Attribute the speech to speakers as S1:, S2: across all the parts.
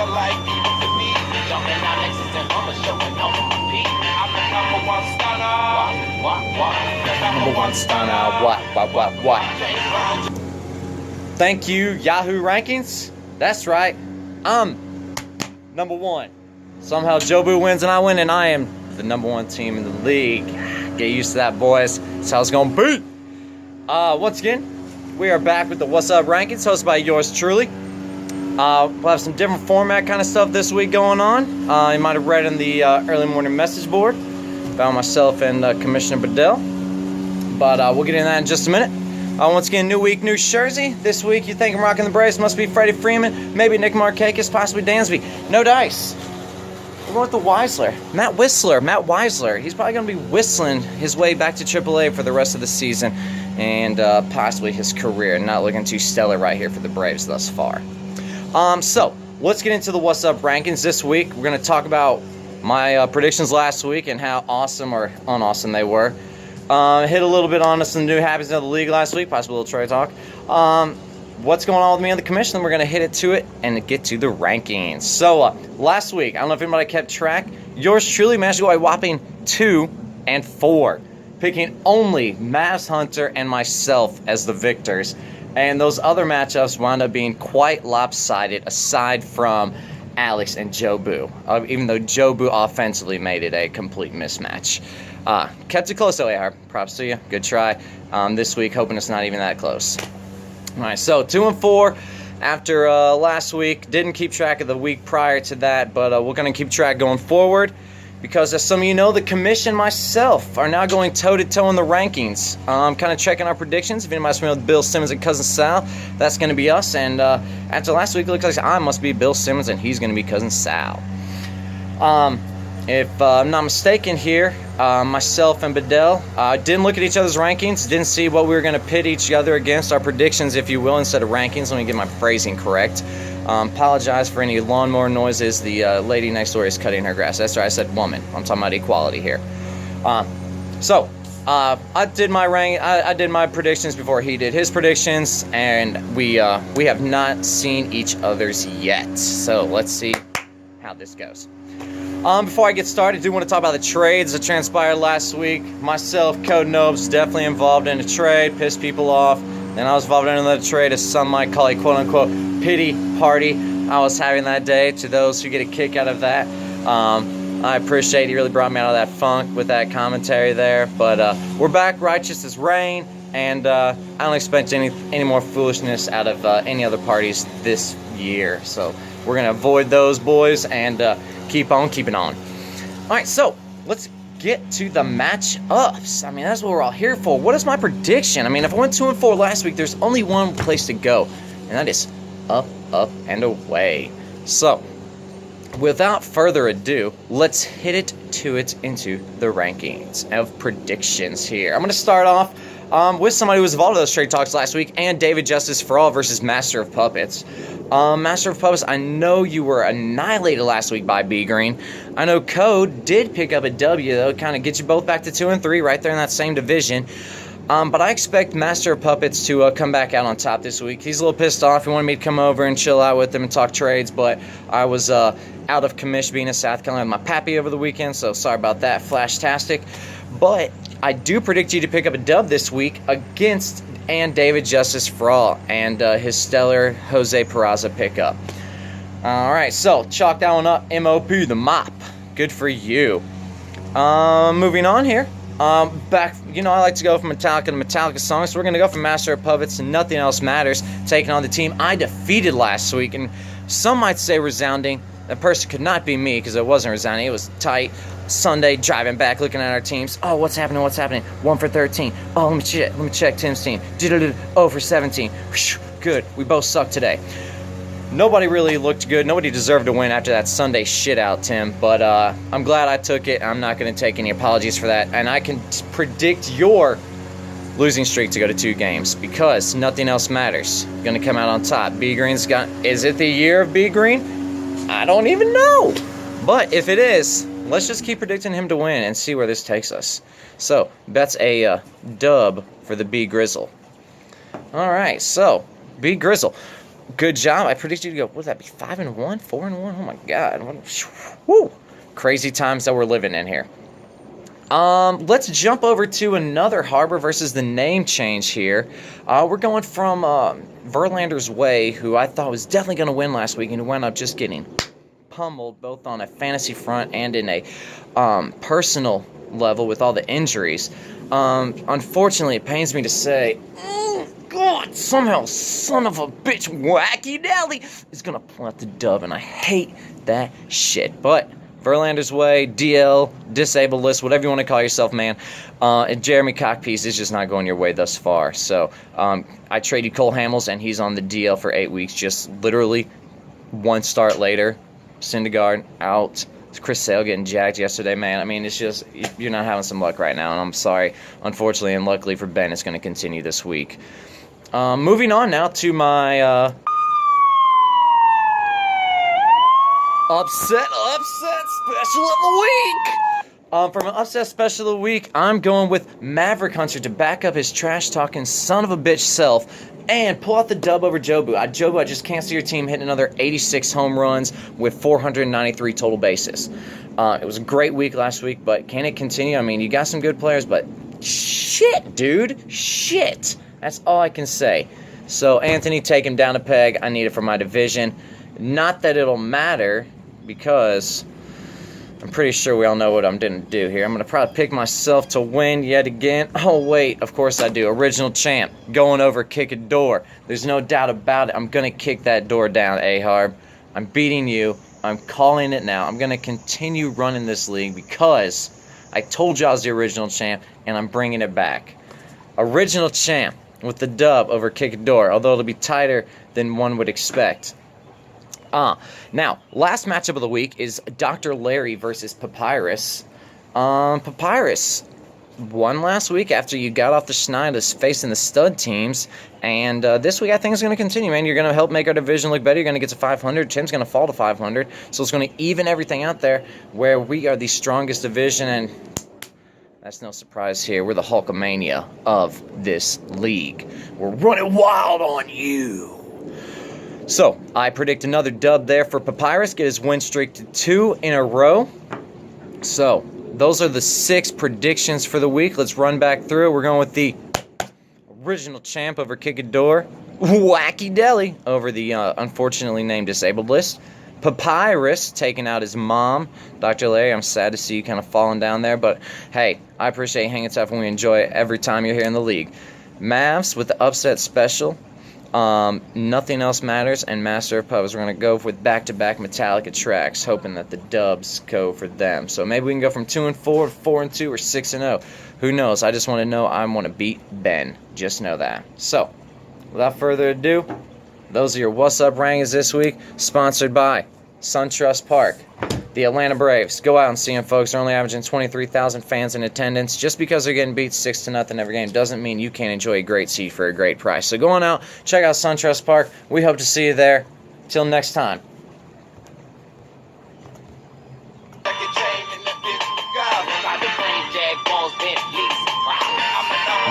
S1: alike, even to me. Jumping out Lexus and Hummer, showing off my feet. I'm the number one stunner. What?
S2: Number one stunner. What? Thank you, Yahoo Rankings. That's right. I'm number one. Somehow Jobu wins and I win, and I am the number one team in the league. Get used to that, boys. That's how it's gonna be. Once again, we are back with the What's Up Rankings, hosted by yours truly. We'll have some different format kind of stuff this week going on. You might have read in the early morning message board about myself and Commissioner Bedell. But we'll get into that in just a minute. Once again, new week, new jersey. This week, you think I'm rocking the Braves? Must be Freddie Freeman, maybe Nick Markakis, possibly Dansby. No dice. We're going with the Matt Wisler. He's probably going to be whistling his way back to AAA for the rest of the season and possibly his career. Not looking too stellar right here for the Braves thus far. So, let's get into the What's Up Rankings this week. We're going to talk about my predictions last week and how awesome or unawesome they were. Hit a little bit on some new habits of the league last week, possibly a little trade talk. What's going on with me on the commission? We're going to hit it to it and get to the rankings. So, last week, I don't know if anybody kept track, yours truly managed to go a whopping 2-4, picking only Mavs Hunter and myself as the victors. And those other matchups wound up being quite lopsided aside from Alex and Jobu, even though Jobu offensively made it a complete mismatch. Kept it close though, AR. Props to you. Good try. This week, hoping it's not even that close. All right, so 2-4 after last week. Didn't keep track of the week prior to that, but we're going to keep track going forward because, as some of you know, the commission and myself are now going toe-to-toe in the rankings. I'm kind of checking our predictions. If anybody's familiar with Bill Simmons and Cousin Sal, that's going to be us. And after last week, it looks like I must be Bill Simmons and he's going to be Cousin Sal. If I'm not mistaken here, myself and Bedell didn't look at each other's rankings, didn't see what we were going to pit each other against, our predictions, if you will, instead of rankings. Let me get my phrasing correct. Apologize for any lawnmower noises. The lady next door is cutting her grass. That's right, I said woman. I'm talking about equality here. I did my predictions before he did his predictions, and we have not seen each other's yet. So let's see how this goes. Before I get started, I do want to talk about the trades that transpired last week. Myself, Code Nobes, definitely involved in a trade, pissed people off. And I was involved in another trade, as some might call a quote-unquote pity party I was having that day. To those who get a kick out of that, I appreciate he really brought me out of that funk with that commentary there. But we're back, righteous as rain, and I don't expect any more foolishness out of any other parties this year. So we're going to avoid those, boys, and keep on keeping on. All right, so let's get to the matchups. I mean, that's what we're all here for. What is my prediction? I mean, if I went 2-4 last week, there's only one place to go, and that is up, and away. So, without further ado, let's hit it into the rankings of predictions here. I'm going to start off with somebody who was involved in those trade talks last week, and David Justice for All versus Master of Puppets. Master of Puppets, I know you were annihilated last week by B Green. I know Code did pick up a W, though, kind of get you both back to 2-3 right there in that same division. But I expect Master of Puppets to come back out on top this week. He's a little pissed off. He wanted me to come over and chill out with him and talk trades, but I was out of commission being in South Carolina with my pappy over the weekend, so sorry about that, Flashtastic. But I do predict you to pick up a dub this week against and David Justice for All and his stellar Jose Peraza pickup. All right, so chalk that one up. MOP, the mop. Good for you. Moving on here. Back, I like to go from Metallica to Metallica songs, so we're going to go from Master of Puppets to Nothing Else Matters, taking on the team I defeated last week, and some might say resounding. That person could not be me because it wasn't resounding. It was tight. Sunday, driving back, looking at our teams. Oh, what's happening? 1 for 13. Oh, let me check Tim's team. 0 for 17. Good. We both suck today. Nobody really looked good. Nobody deserved to win after that Sunday shit out, Tim. But I'm glad I took it. I'm not going to take any apologies for that. And I can predict your losing streak to go to 2 games because nothing else matters. Going to come out on top. B Green's got... Is it the year of B Green? I don't even know. But if it is, let's just keep predicting him to win and see where this takes us. So, that's a dub for the B Grizzle. All right, so, B Grizzle. good job. I predicted you to go, what would that be, 5-1, 4-1? Oh my God. Woo. Crazy times that we're living in here. Let's jump over to another Harbor versus the name change here. We're going from Verlander's Way, who I thought was definitely going to win last week, and who wound up just getting pummeled both on a fantasy front and in a personal level with all the injuries. Unfortunately, it pains me to say, God, somehow, son of a bitch, Wacky Dally is going to pull out the dub, and I hate that shit. But Verlander's Way, DL, disabled list, whatever you want to call yourself, man. And Jeremy Cockpiece is just not going your way thus far. So I traded Cole Hamels, and he's on the DL for 8 weeks, just literally one start later. Syndergaard out. Chris Sale getting jacked yesterday, man. I mean, it's just, you're not having some luck right now, and I'm sorry. Unfortunately, and luckily for Ben, it's going to continue this week. Moving on now to my upset special of the week. From an upset special of the week, I'm going with Maverick Hunter to back up his trash-talking son of a bitch self and pull out the dub over Jobu. Jobu, I just can't see your team hitting another 86 home runs with 493 total bases. It was a great week last week, but can it continue? I mean, you got some good players, but shit, dude. Shit. That's all I can say. So, Anthony, take him down a peg. I need it for my division. Not that it'll matter, because I'm pretty sure we all know what I'm going to do here. I'm going to probably pick myself to win yet again. Oh, wait, of course I do. Original champ, going over kick a door. There's no doubt about it. I'm going to kick that door down, A-Harb. I'm beating you. I'm calling it now. I'm going to continue running this league because I told you I was the original champ, and I'm bringing it back. Original champ with the dub over kick a door, although it'll be tighter than one would expect. Now, last matchup of the week is Dr. Larry versus Papyrus. Papyrus won last week after you got off the schneiders facing the stud teams, and this week I think it's going to continue, man. You're going to help make our division look better. You're going to get to 500. Tim's going to fall to 500, so it's going to even everything out there where we are the strongest division, and that's no surprise here. We're the Hulkamania of this league. We're running wild on you. So, I predict another dub there for Papyrus, get his win streak to 2 in a row. So, those are the 6 predictions for the week. Let's run back through. We're going with the original champ over Kick a Door, Wacky Deli over the unfortunately named disabled list. Papyrus taking out his mom. Dr. Larry, I'm sad to see you kind of falling down there, but hey, I appreciate you hanging tough, and we enjoy it every time you're here in the league. Mavs with the upset special. Nothing else matters, and Master of Pubs, we're going to go with back-to-back Metallica tracks, hoping that the dubs go for them. So maybe we can go from 2-4 to 4-2 or 6-0. Who knows? I just want to know I want to beat Ben. Just know that. So, without further ado, those are your What's Up rankings this week, sponsored by SunTrust Park. The Atlanta Braves. Go out and see them, folks. They're only averaging 23,000 fans in attendance. Just because they're getting beat 6-0 every game doesn't mean you can't enjoy a great seat for a great price. So go on out, check out SunTrust Park. We hope to see you there. Till next time.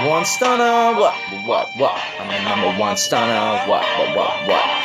S2: One stunner, what? I'm the number one stunner, what?